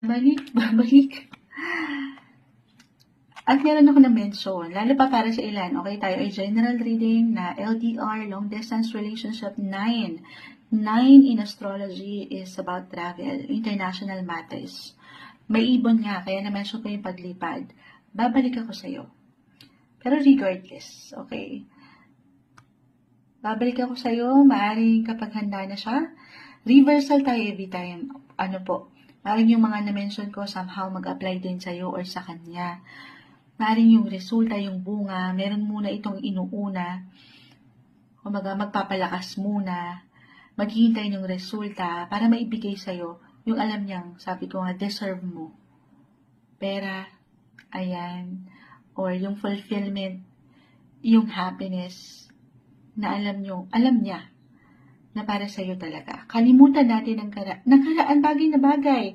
Babalik. At meron ako na-mention, lalo pa para sa ilan, okay, tayo ay general reading na LDR, long distance relationship 9. 9 in astrology is about travel, international matters. May ibon nga, kaya na-mention ko yung paglipad. Babalik ako sa'yo. Pero regardless, okay? Babalik ako sa'yo, maaaring kapag handa na siya, reversal tayo every time. Maaaring yung mga na-mention ko somehow mag-apply din sa'yo or sa kanya. Maaaring yung resulta, yung bunga, meron muna itong inuuna, magpapalakas muna, maghihintay ng resulta para maibigay sa'yo yung alam niyang, sabi ko nga, deserve mo. Pera, ayan, or yung fulfillment, yung happiness, na alam niya, na para sa'yo talaga. Kalimutan natin ang nakaraan bagay na bagay.